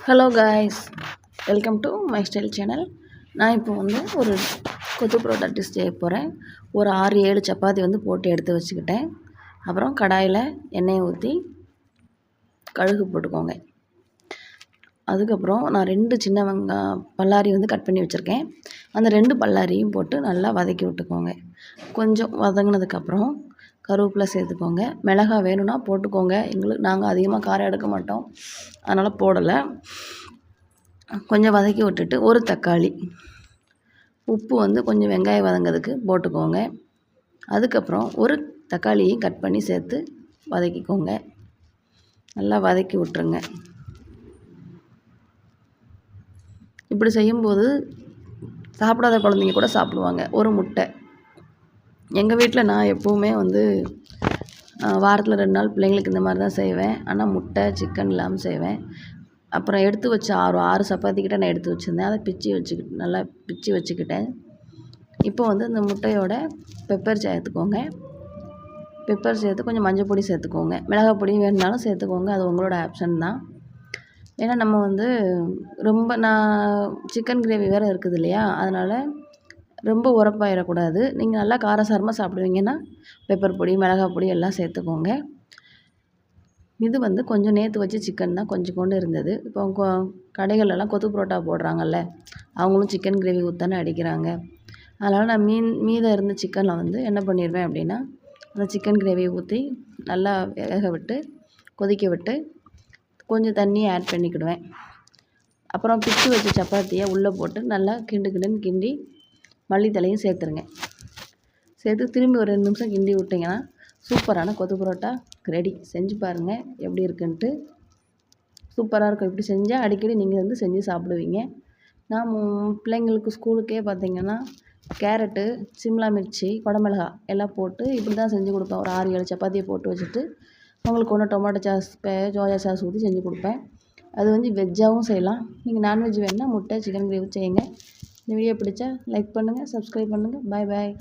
Hello guys, welcome to my style channel. நான் இப்போ வந்து ஒரு கொத்து பரோட்டா டிஷ் செய்ய போகிறேன். ஒரு 6-7 சப்பாத்தி வந்து போட்டு எடுத்து வச்சுக்கிட்டேன். அப்புறம் கடாயில் எண்ணெயை ஊற்றி கடுகு போட்டுக்கோங்க. அதுக்கப்புறம் நான் 2 சின்ன பல்லாரி வந்து கட் பண்ணி வச்சுருக்கேன். அந்த 2 பல்லாரியும் போட்டு நல்லா வதக்கி விட்டுக்கோங்க. கொஞ்சம் வதங்கினதுக்கப்புறம் கருவேப்பிலை சேர்த்துக்கோங்க. மிளகாய் வேணும்னா போட்டுக்கோங்க. நாங்கள் அதிகமாக காரம் எடுக்க மாட்டோம், அதனால் போடலை. கொஞ்சம் வதக்கி விட்டுட்டு ஒரு தக்காளி, உப்பு வந்து கொஞ்சம் வெங்காயம் வதங்கிறதுக்கு போட்டுக்கோங்க. அதுக்கப்புறம் ஒரு தக்காளியும் கட் பண்ணி சேர்த்து வதக்கிக்கோங்க. நல்லா வதக்கி விட்டுருங்க. இப்படி செய்யும்போது சாப்பிடாத குழந்தைங்க கூட சாப்பிடுவாங்க. ஒரு முட்டை, எங்கள் வீட்டில் நான் எப்போவுமே வந்து வாரத்தில் 2 நாள் பிள்ளைங்களுக்கு இந்த மாதிரி தான் செய்வேன். ஆனால் முட்டை சிக்கன் இல்லாமல் செய்வேன். அப்புறம் எடுத்து வச்ச 6 சப்பாத்தி கிட்ட நான் எடுத்து வச்சுருந்தேன். அதை நல்லா பிச்சு வச்சுக்கிட்டேன். இப்போ வந்து இந்த முட்டையோட பெப்பர் சேர்த்துக்கோங்க. பெப்பர் சேர்த்து கொஞ்சம் மஞ்சள் பொடி சேர்த்துக்கோங்க. மிளகாய் பொடி வேணுனாலும் சேர்த்துக்கோங்க, அது உங்களோட ஆப்ஷன் தான். ஏன்னா நம்ம வந்து நான் சிக்கன் கிரேவி வேறு இருக்குது இல்லையா, அதனால் ரொம்ப உரப்பாயிடக்கூடாது. நீங்கள் நல்லா காரசாரமாக சாப்பிடுவீங்கன்னா பெப்பர் பொடி மிளகாய் பொடி எல்லாம் சேர்த்துக்கோங்க. இது வந்து கொஞ்சம் நேற்று வச்ச சிக்கன் தான், கொஞ்சம் இருந்தது. இப்போ கடைகளெல்லாம் கொத்து பரோட்டா போடுறாங்கல்ல, அவங்களும் சிக்கன் கிரேவி ஊற்றானே அடிக்கிறாங்க. அதனால் நான் மீதம் இருந்த சிக்கனில் வந்து என்ன பண்ணிடுவேன் அப்படின்னா, அந்த சிக்கன் கிரேவியை ஊற்றி நல்லா வேக விட்டு கொதிக்க விட்டு கொஞ்சம் தண்ணியை ஆட் பண்ணிக்கிடுவேன். அப்புறம் பிச்சு வச்ச சப்பாத்தியை உள்ளே போட்டு நல்லா கிண்டுன்னு கிண்டி மல்லித்தலையும் சேர்த்துருங்க. சேர்த்து திரும்பி ஒரு 2 நிமிஷம் கிண்டி விட்டிங்கன்னா சூப்பரான கொத்து பரோட்டா ரெடி. செஞ்சு பாருங்கள் எப்படி இருக்குன்ட்டு. சூப்பராக இருக்கும். இப்படி செஞ்சால் அடிக்கடி நீங்கள் வந்து செஞ்சு சாப்பிடுவீங்க. நான் பிள்ளைங்களுக்கு ஸ்கூலுக்கே பார்த்திங்கன்னா கேரட்டு, சிம்லா மிர்ச்சி, குடமிளகா எல்லாம் போட்டு இப்படி தான் செஞ்சு கொடுப்பேன். ஒரு 6-7 சப்பாத்தியை போட்டு வச்சுட்டு உங்களுக்கு ஒன்று டொமேட்டோ சாஸ், சோயா சாஸ் ஊற்றி செஞ்சு கொடுப்பேன். அது வந்து வெஜ்ஜாகவும் செய்யலாம். நீங்கள் நான்வெஜ் வேணுன்னா முட்டை சிக்கன் கிரேவி செய்யுங்க. இந்த வீடியோ பிடிச்சா லைக் பண்ணுங்கள், சப்ஸ்கிரைப் பண்ணுங்கள். பாய்.